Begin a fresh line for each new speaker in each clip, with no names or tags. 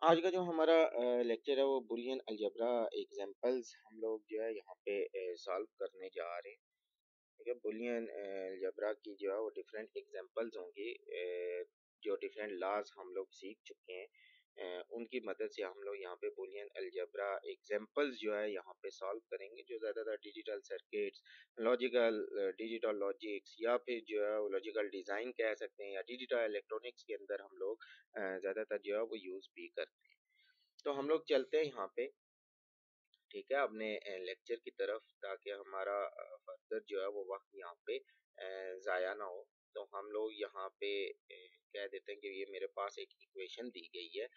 आज का जो हमारा लेक्चर है वो बुलियन अलजेब्रा एग्जांपल्स हम लोग जो है यहाँ पे सॉल्व करने जा रहे हैं। ठीक है, बुलियन अलजेब्रा की जो है वो डिफरेंट एग्जांपल्स होंगी, जो डिफरेंट लॉज हम लोग सीख चुके हैं, उनकी मदद से हम लोग यहाँ पे बुलियन अलजेब्रा एग्जांपल्स जो है यहाँ पे सॉल्व करेंगे, जो ज़्यादातर digital circuits, logical digital logics या फिर जो है वो लॉजिकल डिज़ाइन कह सकते हैं, या डिजिटल इलेक्ट्रॉनिक्स के अंदर हम लोग ज़्यादातर जो है वो यूज़ भी करते हैं। तो हम लोग चलते हैं यहाँ पे, ठीक है, अपने लेक्चर की तरफ, ताकि हमारा फर्दर जो है वो वक्त यहाँ पे ज़ाया ना हो। तो हम लोग यहाँ पे कह देते हैं कि ये मेरे पास एक इक्वेशन दी गई है,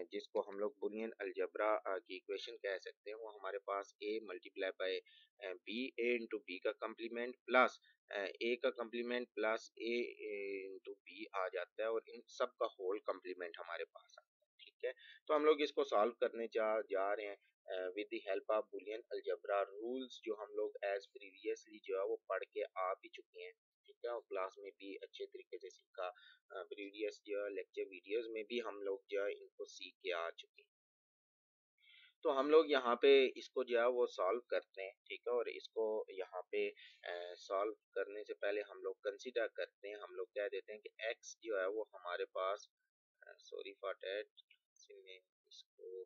जिसको हम लोग बुलियन अलजेब्रा की इक्वेशन कह सकते हैं। वो हमारे पास a multiply by B, A into B का कम्प्लीमेंट प्लस ए का complement plus A into B आ जाता है, और इन सब का होल कम्प्लीमेंट हमारे पास आता है। ठीक है, तो हम लोग इसको सॉल्व करने जा रहे हैं with the help of Boolean algebra rules, जो हम लोग एज प्रीवियसली जो है वो पढ़ के आ भी चुके हैं। ठीक है, और क्लास में भी अच्छे तरीके से सीखा, प्रीवियस जो लेक्चर वीडियोस में भी हम लोग जो है इनको सीख के आ चुके हैं। तो हम लोग यहाँ पे इसको जो है वो सॉल्व करते हैं। ठीक है, और इसको यहाँ पे सॉल्व करने से पहले हम लोग कंसीडर करते हैं, हम लोग कह देते हैं कि x जो है वो हमारे पास, सॉरी फॉर डैट, मैं इसको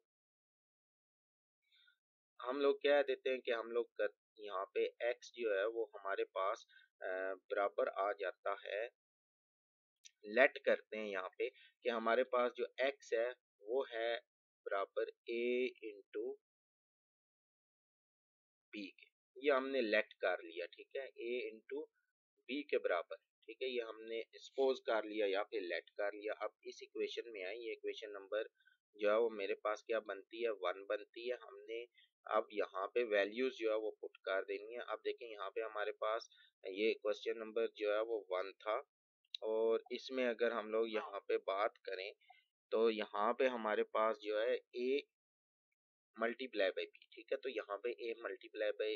हम लोग कह देते हैं कि हम लोग यहाँ पे x जो है वो हमारे पास बराबर आ जाता है। लेट करते हैं यहाँ पे कि हमारे पास जो x है वो है बराबर a इंटू बी के। ये हमने लेट कर लिया। ठीक है, a इंटू बी के बराबर। ठीक है, ये हमने सपोज कर लिया या फिर लेट कर लिया। अब इस इक्वेशन में आए, ये इक्वेशन नंबर जो है वो मेरे पास क्या बनती है, 1 बनती है। हमने अब यहाँ पे वैल्यूज जो है वो पुट कर देनी है। अब देखें यहाँ पे हमारे पास ये क्वेश्चन नंबर जो है वो 1 था, और इसमें अगर हम लोग यहाँ पे बात करें तो यहाँ पे हमारे पास जो है a मल्टीप्लाई बाई बी। ठीक है, तो यहाँ पे a मल्टीप्लाई बाई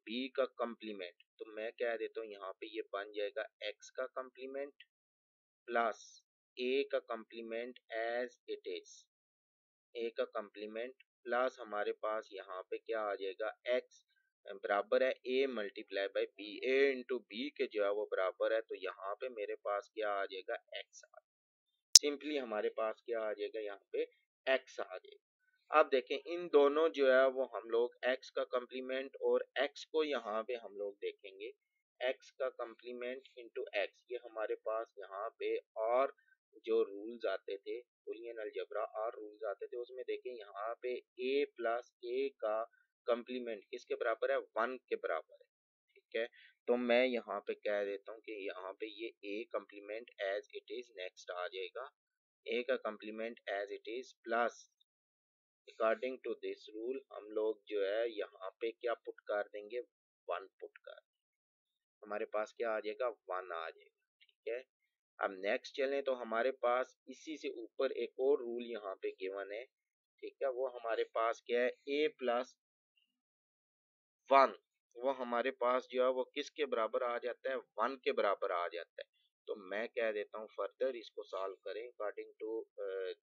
बी का कम्प्लीमेंट, तो मैं कह देता हूँ यहाँ पे ये बन जाएगा x का कम्प्लीमेंट प्लस a का complement as it is, a का कम्प्लीमेंट प्लस हमारे पास यहाँ पे क्या आ जाएगा, x बराबर है a multiply by B, a into B के जो है वो बराबर है, तो यहाँ पे मेरे पास क्या आ जाएगा, x आ जाएगा। सिंपली हमारे पास क्या आ जाएगा, यहाँ पे x आ जाएगा। अब देखें इन दोनों जो है वो हम लोग x का कम्प्लीमेंट और x को यहाँ पे हम लोग देखेंगे, x का कम्प्लीमेंट इंटू x, ये हमारे पास यहाँ पे और जो रूल्स आते थे, बुलियन अलजेब्रा और रूल्स आते थे, उसमें देखें यहाँ पे a प्लस a का कम्प्लीमेंट किसके बराबर है, 1 के बराबर है। ठीक है, तो मैं यहाँ पे कह देता हूँ कि यहाँ पे ये a complement as it is next आ जाएगा, a का complement as it is plus according to this rule हम लोग जो है यहाँ पे क्या पुट कर देंगे, 1 पुट कर, हमारे पास क्या आ जाएगा, 1 आ जाएगा। ठीक है, अब नेक्स्ट चलें तो हमारे पास इसी से ऊपर एक और रूल यहाँ पे गिवन है। ठीक है, वो हमारे पास क्या है, a प्लस 1, वो हमारे पास जो है वो किसके बराबर आ जाता है, 1 के बराबर आ जाता है। तो मैं कह देता हूँ फर्दर इसको सॉल्व करें अकॉर्डिंग टू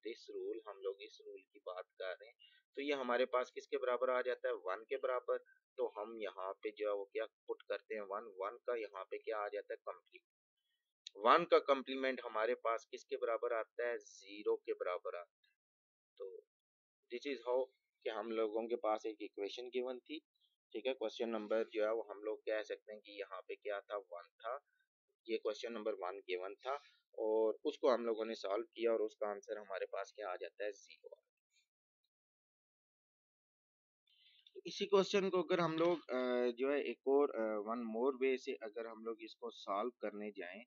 दिस रूल, हम लोग इस रूल की बात कर रहे हैं। तो ये हमारे पास किसके बराबर आ जाता है, 1 के बराबर। तो हम यहाँ पे जो है वो क्या पुट करते हैं, 1 1 का यहाँ पे क्या आ जाता है, कम्प्लीमेंट। 1 का कम्प्लीमेंट हमारे पास किसके बराबर आता है, 0 के बराबर आता है। तो दिस इज हाउ कि हम लोगों के पास एक इक्वेशन गिवन थी। ठीक है, क्वेश्चन नंबर जो है वो हम लोग कह सकते हैं कि यहाँ पे क्या था, 1 था। ये क्वेश्चन नंबर 1 गिवन था, और उसको हम लोगों ने सॉल्व किया, और उसका आंसर हमारे पास क्या आ जाता है, 0। इसी क्वेश्चन को अगर हम लोग जो है एक और वन मोर वे से अगर हम लोग इसको सॉल्व करने जाएं,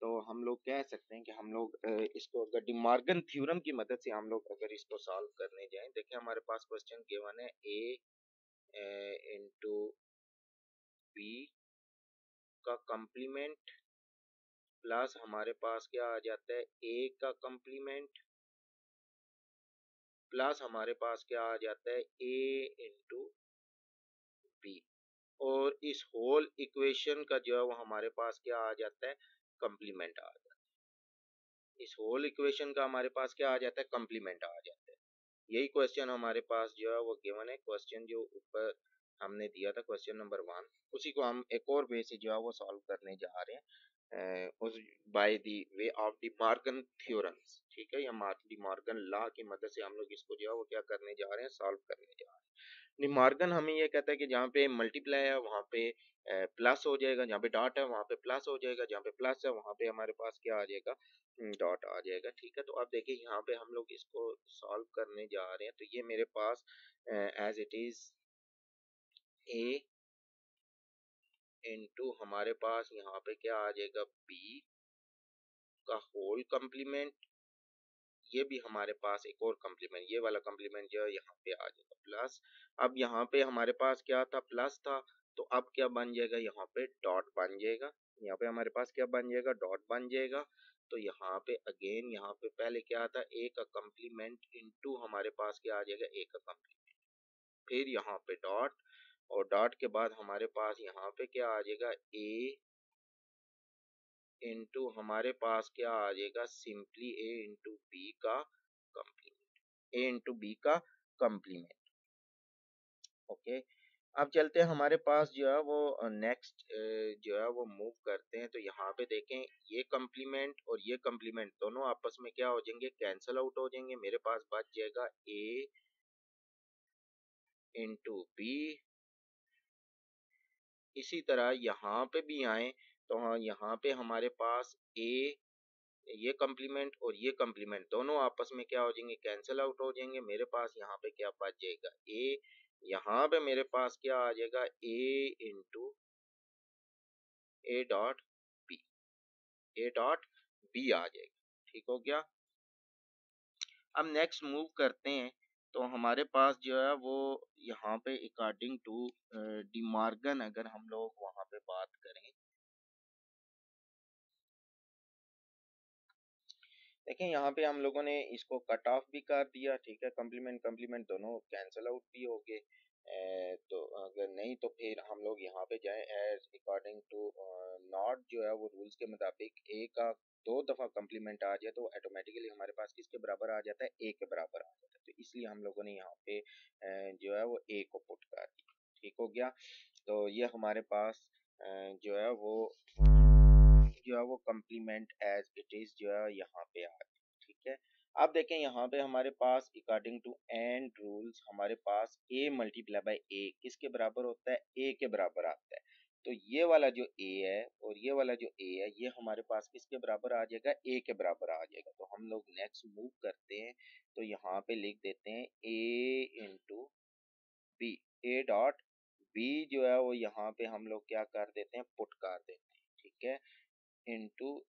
तो हम लोग कह सकते हैं कि हम लोग इसको अगर डिमॉर्गन थ्योरम की मदद से हम लोग अगर इसको सॉल्व करने जाएं, देखिए हमारे पास क्वेश्चन गिवन है a इंटू बी का कम्प्लीमेंट प्लस हमारे पास क्या आ जाता है, a का कम्प्लीमेंट प्लस हमारे पास क्या आ जाता है, a इंटू बी, और इस होल इक्वेशन का जो है वो हमारे पास क्या आ जाता है, कम्प्लीमेंट आ जाता है। इस होल इक्वेशन का हमारे पास क्या आ जाता है, कम्प्लीमेंट आ जाता है। यही क्वेश्चन हमारे पास जो है वो गिवन है। क्वेश्चन जो ऊपर हमने दिया था क्वेश्चन नंबर 1, उसी को हम एक और वे से जो है वो सॉल्व करने जा रहे हैं, उस by the way of De Morgan theorems. ठीक है, या डी मॉर्गन लॉ की मदद से हम लोग इसको जो है वो क्या करने जा रहे हैं, सॉल्व करने जा रहे हैं। डी मॉर्गन हमें ये कहता है कि जहाँ पे मल्टीप्लाई है वहाँ पे प्लस हो जाएगा, जहाँ पे डॉट है वहाँ पे प्लस हो जाएगा, जहाँ पे प्लस है वहाँ पे हमारे पास क्या आ जाएगा, डॉट आ जाएगा। ठीक है, तो आप देखिए यहाँ पे हम लोग इसको सॉल्व करने जा रहे हैं। तो ये मेरे पास as it is A into हमारे पास यहाँ पे क्या आ जाएगा, बी का होल कम्प्लीमेंट, ये भी हमारे पास एक और कम्प्लीमेंट, ये वाला कम्प्लीमेंट जो है यहाँ पे आ जाएगा प्लस। अब यहाँ पे हमारे पास क्या था, प्लस था, तो अब क्या बन जाएगा, यहाँ पे डॉट बन जाएगा। यहाँ पे हमारे पास क्या बन जाएगा, डॉट बन जाएगा। तो यहाँ पे अगेन यहाँ पे पहले क्या था, ए का कम्प्लीमेंट इनटू हमारे पास क्या आ जाएगा, ए का कम्प्लीमेंट, फिर यहाँ पे डॉट, और डॉट के बाद हमारे पास यहाँ पे क्या आ जाएगा, ए इंटू हमारे पास क्या आ जाएगा, सिंपली ए इंटू बी का कम्प्लीमेंट, ए इंटू बी का कम्प्लीमेंट। ओके, अब चलते हैं हमारे पास जो है वो नेक्स्ट जो है वो मूव करते हैं। तो यहाँ पे देखें, ये कम्प्लीमेंट और ये कम्प्लीमेंट दोनों आपस में क्या हो जाएंगे, कैंसल आउट हो जाएंगे। मेरे पास बच जाएगा ए इंटू बी। इसी तरह यहाँ पे भी आए तो हाँ, यहाँ पे हमारे पास ए, ये कम्प्लीमेंट और ये कम्प्लीमेंट दोनों आपस में क्या हो जाएंगे, कैंसिल आउट हो जाएंगे। मेरे पास यहाँ पे क्या बच जाएगा, ए, यहाँ पे मेरे पास क्या आ जाएगा, A into A dot B, A dot B आ जाएगा। ठीक हो गया। अब नेक्स्ट मूव करते हैं। तो हमारे पास जो है वो यहाँ पे अकॉर्डिंग टू डी मॉर्गन अगर हम लोग वहाँ पे बात करें, देखिए यहाँ पे हम लोगों ने इसको कट ऑफ भी कर दिया। ठीक है, कम्प्लीमेंट कम्प्लीमेंट दोनों कैंसिल आउट भी हो गए। तो अगर नहीं तो फिर हम लोग यहाँ पे जाएं, एज अकॉर्डिंग टू नॉट जो है वो रूल्स के मुताबिक ए का दो दफा कम्प्लीमेंट आ जाए तो ऑटोमेटिकली हमारे पास किसके बराबर आ जाता है, ए के बराबर आ जाता है। तो इसलिए हम लोगों ने यहाँ पे जो है वो ए को पुट कर दिया। ठीक हो गया। तो ये हमारे पास जो है वो कम्प्लीमेंट एज इट इज जो है यहाँ पे आ गया। ठीक है, अब देखें यहाँ पे हमारे पास अकॉर्डिंग टू एंड रूल्स हमारे पास a मल्टीप्लाई बाय a किसके बराबर होता है, a के बराबर आता है। तो ये वाला जो a है और ये वाला जो a है, ये हमारे पास किसके बराबर आ जाएगा, a के बराबर आ जाएगा। तो हम लोग नेक्स्ट मूव करते हैं। तो यहाँ पे लिख देते हैं a into B, a dot b जो है वो यहाँ पे हम लोग क्या कर देते हैं, पुट कर देते हैं। ठीक है, इंटू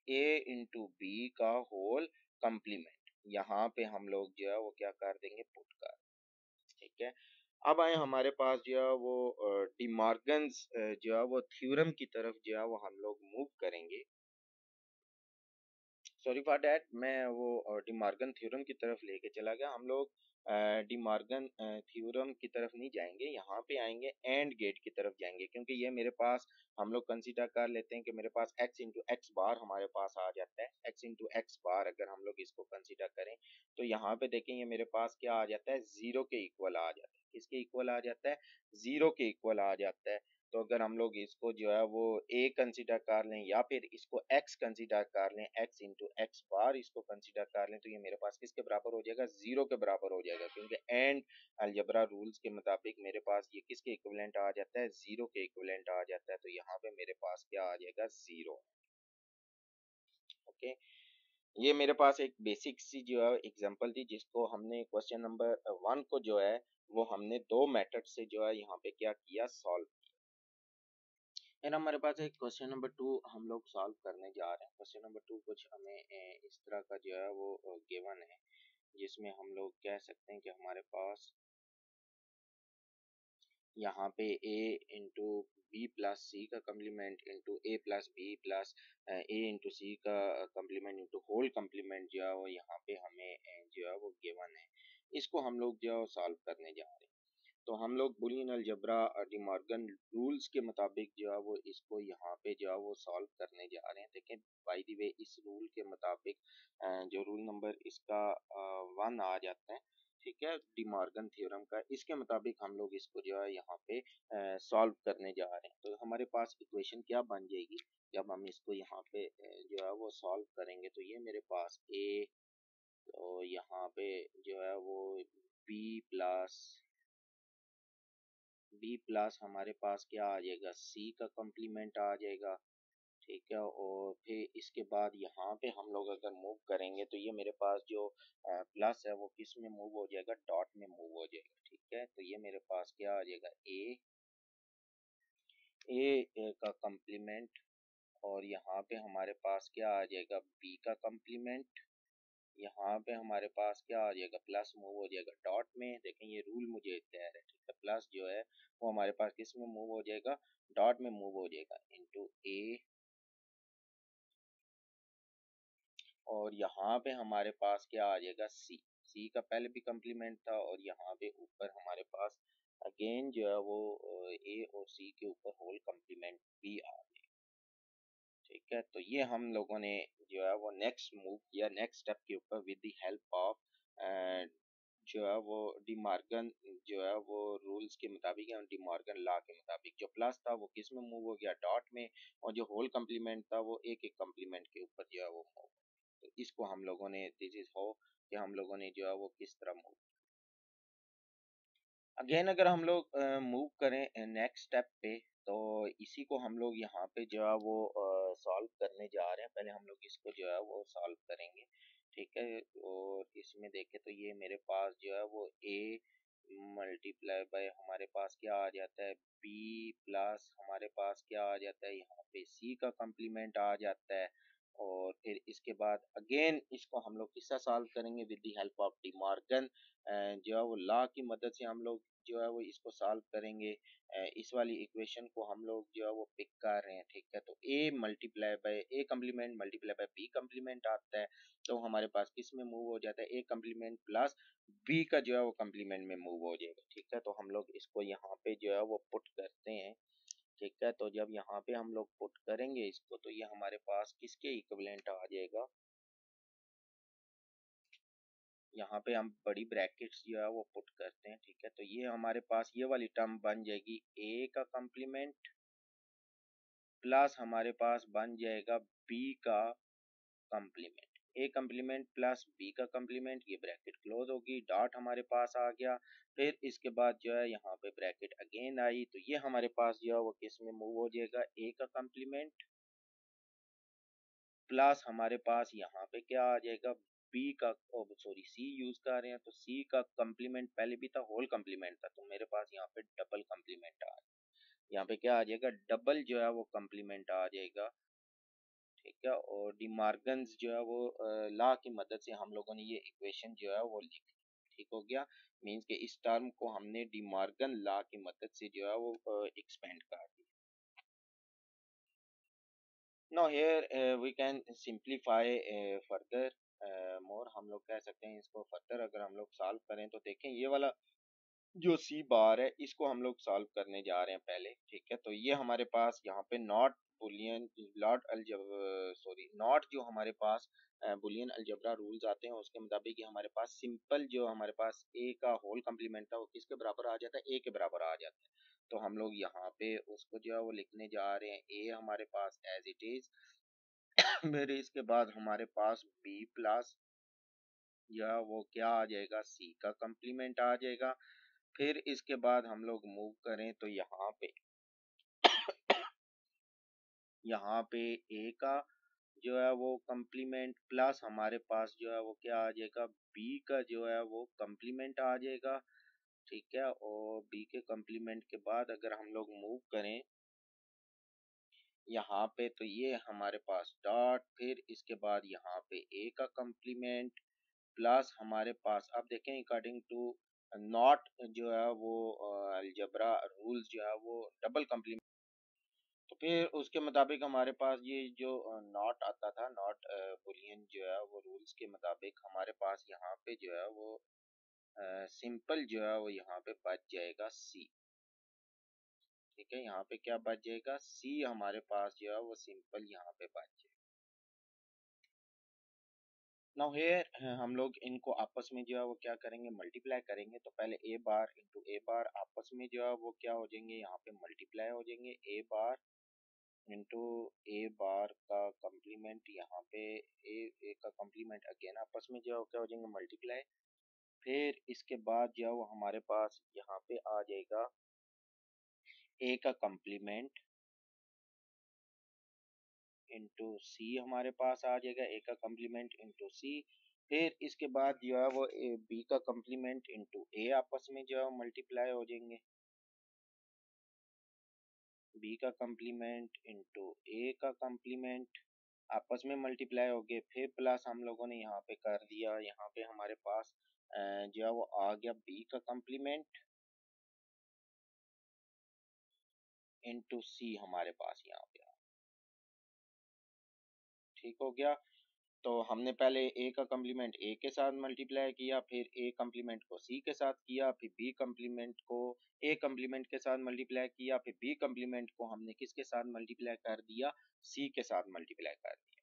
ए इंटू बी का होल कम्प्लीमेंट, यहाँ पे हम लोग जो है वो क्या कर देंगे, पुट कर। ठीक है, अब आए हमारे पास जो है वो डी मॉर्गन्स जो है वो थ्योरम की तरफ जो है वो हम लोग मूव करेंगे। सॉरी फॉर डैट, मैं वो डी मॉर्गन थ्योरम की तरफ लेके चला गया। हम लोग डी मॉर्गन थ्योरम की तरफ नहीं जाएंगे, यहाँ पे आएंगे एंड गेट की तरफ जाएंगे, क्योंकि ये मेरे पास हम लोग कंसीडर कर लेते हैं कि मेरे पास x इंटू एक्स बार हमारे पास आ जाता है। x इंटू एक्स बार अगर हम लोग इसको कंसीडर करें तो यहाँ पे देखें ये मेरे पास क्या आ जाता है, जीरो के इक्वल आ जाता है। किसके इक्वल आ जाता है, जीरो के इक्वल आ जाता है। तो अगर हम लोग इसको जो है वो a कंसीडर कर लें या फिर इसको x कंसीडर कर लें, x इंटू एक्स बार इसको कंसीडर कर लें, तो ये मेरे पास किसके बराबर हो जाएगा, जीरो के बराबर हो जाएगा। क्योंकि एंड अलजेब्रा रूल्स के मुताबिक मेरे पास ये किसके इक्विवेलेंट आ जाता है, जीरो के इक्विवेलेंट आ जाता है। तो यहाँ पे मेरे पास क्या आ जाएगा, जीरो। ओके, ये मेरे पास एक बेसिक सी जो है एग्जांपल थी, जिसको हमने क्वेश्चन नंबर 1 को जो है वो हमने दो मेथड से जो है यहाँ पे क्या किया, सॉल्व। एंड हमारे पास एक क्वेश्चन नंबर 2 हम लोग सॉल्व करने जा रहे हैं। क्वेश्चन नंबर 2 कुछ हमें इस तरह का जो है वो गिवन है, जिसमें हम लोग कह सकते हैं कि हमारे पास यहाँ पे a इंटू बी प्लस सी का complement into A plus B plus A into सी का कम्प्लीमेंट इंटू होल कम्प्लीमेंट जो है वो यहाँ पे हमें जो है वो गिवन है। इसको हम लोग जो है सॉल्व करने जा रहे हैं। तो हम लोग बुलियन अलजेब्रा डिमॉर्गन रूल्स के मुताबिक जो है वो इसको यहाँ पे जो है वो सॉल्व करने जा रहे हैं। देखें बाय द वे इस रूल के मुताबिक जो रूल नंबर इसका 1 आ जाता है, ठीक है, डिमॉर्गन थ्योरम का, इसके मुताबिक हम लोग इसको जो है यहाँ पे सॉल्व करने जा रहे हैं। तो हमारे पास इक्वेशन क्या बन जाएगी जब हम इसको यहाँ पे जो है वो सॉल्व करेंगे। तो ये मेरे पास ए, तो यहाँ पे जो है वो बी प्लस हमारे पास क्या आ जाएगा, सी का कम्प्लीमेंट आ जाएगा, ठीक है। और फिर इसके बाद यहाँ पे हम लोग अगर मूव करेंगे तो ये मेरे पास जो प्लस है वो किस में मूव हो जाएगा, डॉट में मूव हो जाएगा, ठीक है। तो ये मेरे पास क्या आ जाएगा, ए का कम्प्लीमेंट, और यहाँ पे हमारे पास क्या आ जाएगा, बी का कम्प्लीमेंट, यहाँ पे हमारे पास क्या आ जाएगा, प्लस मूव हो जाएगा डॉट में। देखें ये रूल मुझे तैयार है, ठीक है। प्लस जो है वो हमारे पास किस में मूव हो जाएगा, डॉट में मूव हो जाएगा, इनटू ए, और यहाँ पे हमारे पास क्या आ जाएगा, सी का पहले भी कम्प्लीमेंट था, और यहाँ पे ऊपर हमारे पास अगेन जो है वो ए और सी के ऊपर होल कम्प्लीमेंट भी आ गया, ठीक है। तो ये हम लोगों ने जो है वो नेक्स्ट मूव किया नेक्स्ट स्टेप के ऊपर विद द हेल्प ऑफ जो है वो डिमॉर्गन जो है वो रूल्स के मुताबिक या डिमॉर्गन लॉ के मुताबिक। जो प्लस था वो किस में मूव हो गया, डॉट में, और जो होल कम्प्लीमेंट था वो एक एक कम्प्लीमेंट के ऊपर जो है वो मूव। तो इसको हम लोगों ने, दिस इज हाउ कि हम लोगों ने जो है वो किस तरह मूव। अगेन अगर हम लोग मूव करें नेक्स्ट स्टेप पे, तो इसी को हम लोग यहाँ पे जो है वो सॉल्व करने जा रहे हैं। पहले हम लोग इसको जो है वो सॉल्व करेंगे, ठीक है। और इसमें देखें तो ये मेरे पास जो है वो ए मल्टीप्लाई बाय हमारे पास क्या आ जाता है, बी प्लस हमारे पास क्या आ जाता है, यहाँ पे सी का कम्प्लीमेंट आ जाता है। और फिर इसके बाद अगेन इसको हम लोग किससे सॉल्व करेंगे, with the help of De Morgan जो है वो लॉ की मदद से हम लोग जो है वो इसको सॉल्व करेंगे। इस वाली इक्वेशन को हम लोग जो है वो पिक कर रहे हैं, ठीक है। तो A multiply by A complement multiply by B complement आता है, तो हमारे पास किस में मूव हो जाता है, ए कम्प्लीमेंट प्लस बी का जो है वो कम्प्लीमेंट में मूव हो जाएगा, ठीक है। तो हम लोग इसको यहाँ पे जो है वो पुट करते हैं, ठीक है। तो जब यहाँ पे हम लोग पुट करेंगे इसको, तो ये हमारे पास किसके इक्विवेलेंट आ जाएगा, यहाँ पे हम बड़ी ब्रैकेट्स जो है वो पुट करते हैं, ठीक है। तो ये हमारे पास ये वाली टर्म बन जाएगी ए का कम्प्लीमेंट प्लस हमारे पास बन जाएगा बी का complement, A complement plus B का कम्प्लीमेंट, ये ब्रैकेट क्लोज होगी, डॉट हमारे पास आ गया। फिर इसके बाद जो है यहाँ पे ब्रैकेट अगेन आई, तो ये हमारे पास जो है वो किस में मूव हो जाएगा, ए का कम्प्लीमेंट प्लस हमारे पास यहाँ पे क्या आ जाएगा, बी का, सॉरी सी यूज कर रहे हैं, तो सी का कम्प्लीमेंट पहले भी था, होल कम्प्लीमेंट था, तो मेरे पास यहाँ पे डबल कम्प्लीमेंट आ, यहाँ पे क्या आ जाएगा, डबल जो है वो कम्प्लीमेंट आ जाएगा, ठीक है। और डिमार्गन्स जो है वो लॉ की मदद से हम लोगों ने ये इक्वेशन जो है वो लिख ली, ठीक हो गया। मीन्स के इस टर्म को हमने डिमार्गन लॉ की मदद से जो है वो एक्सपेंड कर दिया। Now here we can simplify further more, हम लोग कह सकते हैं इसको फर्दर अगर हम लोग सॉल्व करें तो देखें ये वाला जो सी बार है इसको हम लोग सॉल्व करने जा रहे हैं पहले, ठीक है। तो ये हमारे पास यहाँ पे not Boolean lot sorry not जो हमारे पास बुलियन अलजबरा रूल्स आते हैं उसके मुताबिक ये हमारे पास सिंपल जो हमारे पास ए का होल कम्प्लीमेंट था वो किसके बराबर आ जाता है, ए के बराबर आ जाता है। तो हम लोग यहाँ पे उसको जो है वो लिखने जा रहे हैं, ए हमारे पास एज इट इज फिर इसके बाद हमारे पास बी प्लस या वो क्या आ जाएगा, सी का कम्प्लीमेंट आ जाएगा। फिर इसके बाद हम लोग मूव करें तो यहाँ पे ए का जो है वो कम्प्लीमेंट प्लस हमारे पास जो है वो क्या आ जाएगा, बी का जो है वो कम्प्लीमेंट आ जाएगा, ठीक है। और बी के कम्प्लीमेंट के बाद अगर हम लोग मूव करें यहाँ पे, तो ये हमारे पास डॉट, फिर इसके बाद यहाँ पे ए का कम्प्लीमेंट प्लस हमारे पास, अब देखें अकॉर्डिंग टू नॉट जो है वो अलजबरा रूल्स जो है वो डबल कम्प्लीमेंट, तो फिर उसके मुताबिक हमारे पास ये जो नॉट आता था, नॉट बुलियन जो है वो रूल्स के मुताबिक हमारे पास यहाँ पे जो है वो सिंपल जो है वो यहाँ पे बच जाएगा सी। ठीक है, यहाँ पे क्या बच जाएगा, सी हमारे पास जो है वो सिंपल यहाँ पे बच जाएगा। नाउ हेयर हम लोग इनको आपस में जो है वो क्या करेंगे, मल्टीप्लाई करेंगे। तो पहले ए बार इंटू ए बार आपस में जो है वो क्या हो जाएंगे, यहाँ पे मल्टीप्लाई हो जाएंगे। ए बार इंटू ए बार का कम्प्लीमेंट, यहाँ पे ए का कम्प्लीमेंट अगेन आपस में जो है क्या हो जाएंगे, मल्टीप्लाई। फिर इसके बाद जो है वो हमारे पास यहाँ पे आ जाएगा ए का कम्प्लीमेंट इंटू सी, हमारे पास आ जाएगा ए का कम्प्लीमेंट इंटू सी। फिर इसके बाद जो है वो बी का कम्प्लीमेंट इंटू ए आपस में जो है मल्टीप्लाई हो जाएंगे। बी का कम्प्लीमेंट इंटू ए का कम्प्लीमेंट आपस में मल्टीप्लाई हो गए। फिर प्लस हम लोगों ने यहाँ पे कर दिया, यहाँ पे हमारे पास जो है वो आ गया बी का कम्प्लीमेंट इंटू सी हमारे पास यहाँ पे। ठीक हो गया। तो हमने पहले ए का कम्प्लीमेंट ए के साथ मल्टीप्लाई किया, फिर ए कम्प्लीमेंट को सी के साथ किया, फिर बी कम्प्लीमेंट को ए कम्प्लीमेंट के साथ मल्टीप्लाई किया, फिर बी कम्प्लीमेंट को हमने किसके साथ मल्टीप्लाई कर दिया, सी के साथ मल्टीप्लाई कर दिया।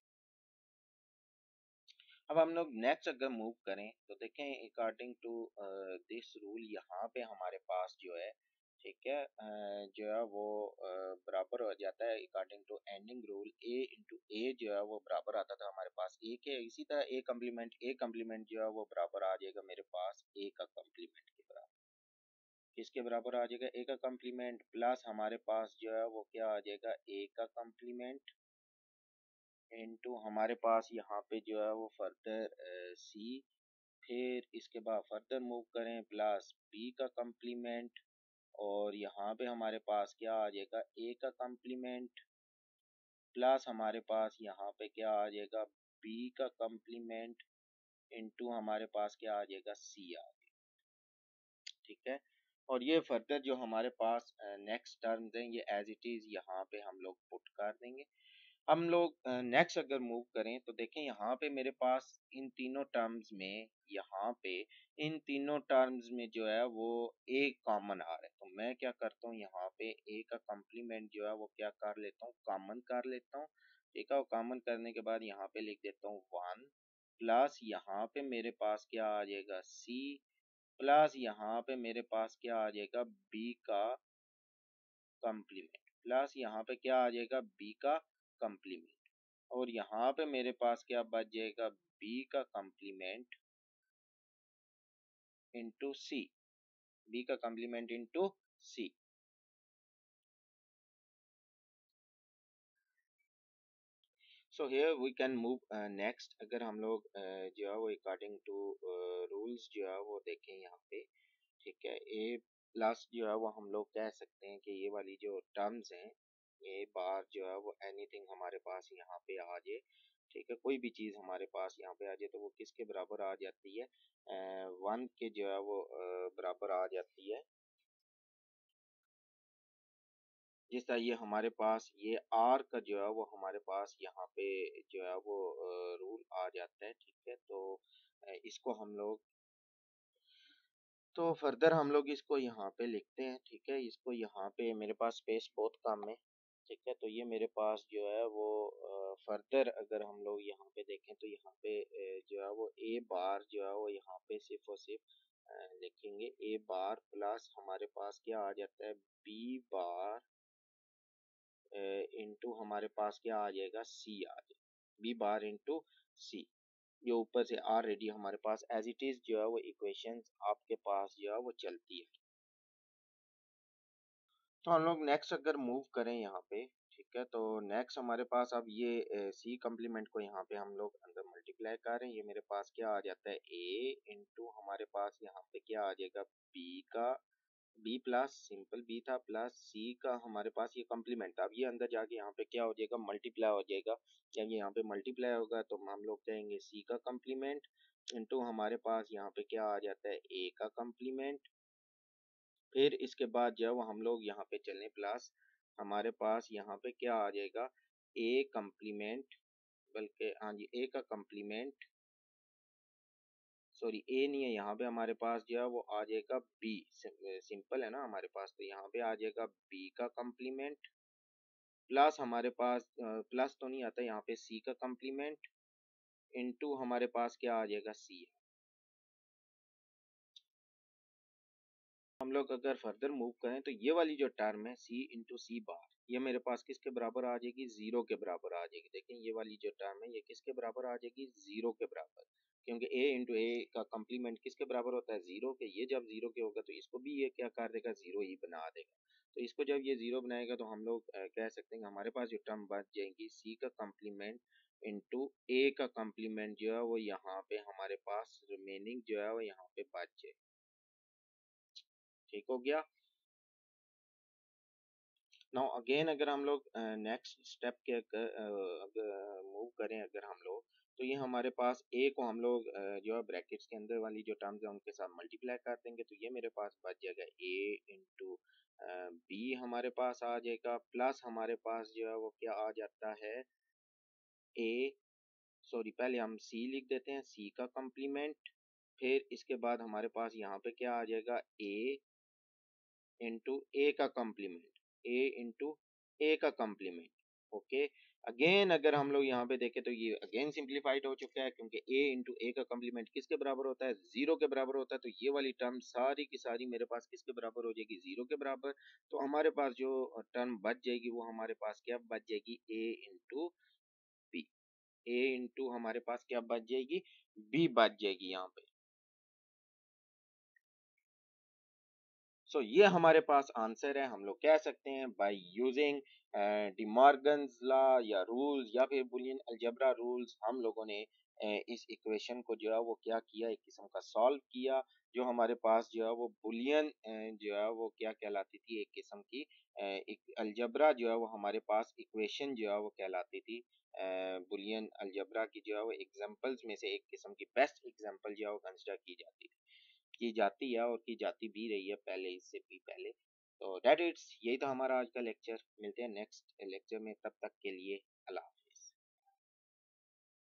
अब हम लोग नेक्स्ट अगर मूव करें तो देखें अकॉर्डिंग टू दिस रूल यहाँ पे हमारे पास जो है, ठीक है, जो है वो बराबर हो जाता है according to ending rule. A into A जो है वो बराबर आता था हमारे पास ए के। इसी तरह ए कम्प्लीमेंट जो है वो बराबर आ जाएगा मेरे पास ए का कम्प्लीमेंट के बराबर। किसके बराबर आ जाएगा, ए का कम्प्लीमेंट प्लस हमारे पास जो है वो क्या आ जाएगा, ए का कम्प्लीमेंट इनटू हमारे पास यहाँ पे जो है वो फर्दर सी। फिर इसके बाद फर्दर मूव करें प्लस बी का कम्प्लीमेंट, और यहाँ पे हमारे पास क्या आ जाएगा, ए का कम्प्लीमेंट प्लस हमारे पास यहाँ पे क्या आ जाएगा, बी का कम्प्लीमेंट इनटू हमारे पास क्या आ जाएगा, सी आ जाएगा। ठीक है, और ये फर्दर जो हमारे पास नेक्स्ट टर्म्स हैं ये एज इट इज यहाँ पे हम लोग पुट कर देंगे। हम लोग नेक्स्ट अगर मूव करें तो देखें यहाँ पे मेरे पास इन तीनों टर्म्स में, यहाँ पे इन तीनों टर्म्स में जो है वो ए कॉमन आ रहा है। तो मैं क्या करता हूँ, यहाँ पे ए का कम्प्लीमेंट जो है वो क्या कर लेता हूँ, कॉमन कर लेता हूँ। ठीक है, और कॉमन करने के बाद यहाँ पे लिख देता हूँ 1 प्लस यहाँ पे मेरे पास क्या आ जाएगा, सी प्लस यहाँ पे मेरे पास क्या आ जाएगा, बी का कम्प्लीमेंट प्लस यहाँ पे क्या आ जाएगा, बी का कम्प्लीमेंट, और यहाँ पे मेरे पास क्या बच जाएगा, बी का कम्प्लीमेंट इंटू सी, बी का complement into C. So here we can move next. अगर हम लोग जो है वो अकॉर्डिंग टू रूल्स जो है वो देखें यहाँ पे, ठीक है, ए प्लस जो है वो हम लोग कह सकते हैं कि ये वाली जो टर्म्स हैं, ए बार जो है वो एनीथिंग हमारे पास यहाँ पे आ जाए, ठीक है, कोई भी चीज़ हमारे पास यहाँ पे आ जाए तो वो किसके बराबर आ जाती है, 1 के जो है वो बराबर आ जाती है। जिस तरह ये हमारे पास ये आर का जो है वो हमारे पास यहाँ पे जो है वो रूल आ जाता है। ठीक है, तो इसको हम लोग, तो फर्दर हम लोग इसको यहाँ पे लिखते हैं। ठीक है, इसको यहाँ पे मेरे पास स्पेस बहुत कम है। ठीक है, तो ये मेरे पास जो है वो फर्दर अगर हम लोग यहाँ पे देखें तो यहाँ पे जो है वो ए बार जो है वो यहाँ पे सिर्फ और सिर्फ लिखेंगे ए बार प्लस हमारे पास क्या आ जाता है, बी बार इंटू हमारे पास क्या आ जाएगा, सी आ जाएगा, बी बार इंटू सी। जो ऊपर से ऑलरेडी हमारे पास एज इट इज जो है वो इक्वेशंस आपके पास जो है वो चलती है। तो हम लोग नेक्स्ट अगर मूव करें यहाँ पे, ठीक है, तो नेक्स्ट हमारे पास अब ये सी कम्प्लीमेंट को यहाँ पे हम लोग अंदर मल्टीप्लाई कर रहे हैं। ये मेरे पास क्या आ जाता है, ए इंटू हमारे पास यहाँ पे क्या आ जाएगा, बी का, बी प्लस सिंपल बी था प्लस सी का हमारे पास ये कम्प्लीमेंट था। अब ये अंदर जाके यहाँ पे क्या हो जाएगा, मल्टीप्लाई हो जाएगा। जब ये यहाँ पे मल्टीप्लाई होगा तो हम लोग कहेंगे सी का कम्प्लीमेंट इंटू हमारे पास यहाँ पे क्या आ जाता है, ए का कम्प्लीमेंट। फिर इसके बाद जब हम लोग यहाँ पे चलें प्लस हमारे पास यहाँ पे क्या आ जाएगा, ए कम्प्लीमेंट, बल्कि हाँ जी ए का कम्प्लीमेंट सॉरी ए नहीं है, यहाँ पे हमारे पास जो है वो आ जाएगा बी। सिंपल है ना हमारे पास, तो यहाँ पे आ जाएगा बी का कम्प्लीमेंट प्लस हमारे पास प्लस तो नहीं आता यहाँ पे सी का कम्प्लीमेंट इनटू हमारे पास क्या आ जाएगा सी। हम लोग अगर फर्दर मूव करें तो ये वाली जो टर्म है सी इंटू सी बार, ये मेरे पास किसके बराबर आ जाएगी, जीरो के बराबर आ जाएगी। देखें ये वाली जो टर्म है ये किसके बराबर आ जाएगी, जीरो के बराबर, क्योंकि a इंटू ए का कम्प्लीमेंट किसके बराबर होता है, जीरो के। ये जब जीरो के होगा तो इसको भी ये क्या कर देगा, जीरो ही बना देगा। तो इसको जब ये जीरो बनाएगा तो हम लोग कह सकते हैं कि हमारे पास जो टर्म बच जाएगी सी का कम्प्लीमेंट इंटू ए का कम्प्लीमेंट जो है वो यहाँ पे हमारे पास रिमेनिंग जो है वो यहाँ पे बच जाए। ठीक हो गया। नाउ अगेन अगर हम लोग नेक्स्ट स्टेप के अगर मूव करें अगर हम लोग, तो ये हमारे पास ए को हम लोग जो है ब्रैकेट्स के अंदर वाली जो टर्म्स है उनके साथ मल्टीप्लाई कर देंगे, तो ये मेरे पास बच जाएगा ए इंटू बी हमारे पास आ जाएगा, प्लस हमारे पास जो है वो क्या आ जाता है ए, सॉरी पहले हम सी लिख देते हैं, सी का कम्प्लीमेंट, फिर इसके बाद हमारे पास यहाँ पे क्या आ जाएगा ए इंटू ए का कम्प्लीमेंट, ए इंटू ए का कम्प्लीमेंट। ओके, अगेन अगर हम लोग यहाँ पे देखें तो ये अगेन सिंप्लीफाइड हो चुका है, क्योंकि ए इंटू ए का कम्प्लीमेंट किसके बराबर होता है, जीरो के बराबर होता है। तो ये वाली टर्म सारी की सारी मेरे पास किसके बराबर हो जाएगी, जीरो के बराबर। तो हमारे पास जो टर्म बच जाएगी वो हमारे पास क्या बच जाएगी, ए इंटू बी। ए इंटू हमारे पास क्या बच जाएगी, बी बच जाएगी यहाँ पे। सो ये हमारे पास आंसर है। हम लोग कह सकते हैं बाय यूजिंग डिमॉर्गन्स लॉ या रूल्स या फिर बुलियन अलजेब्रा रूल्स, हम लोगों ने इस इक्वेशन को जो है वो क्या किया, एक किस्म का सॉल्व किया। जो हमारे पास जो है वो बुलियन जो है वो क्या कहलाती थी, एक किस्म की एक अलजेब्रा जो है वो हमारे पास इक्वेशन जो है वो कहलाती थी। बुलियन अलजेब्रा की जो है वो एग्जांपल्स में से एक किस्म की बेस्ट एग्जांपल जो है वो कंसिडर की जाती है और की जाती भी रही है पहले, इससे भी पहले। तो दैट इट्स, यही था हमारा आज का लेक्चर। मिलते हैं नेक्स्ट लेक्चर में, तब तक के लिए अल्लाह।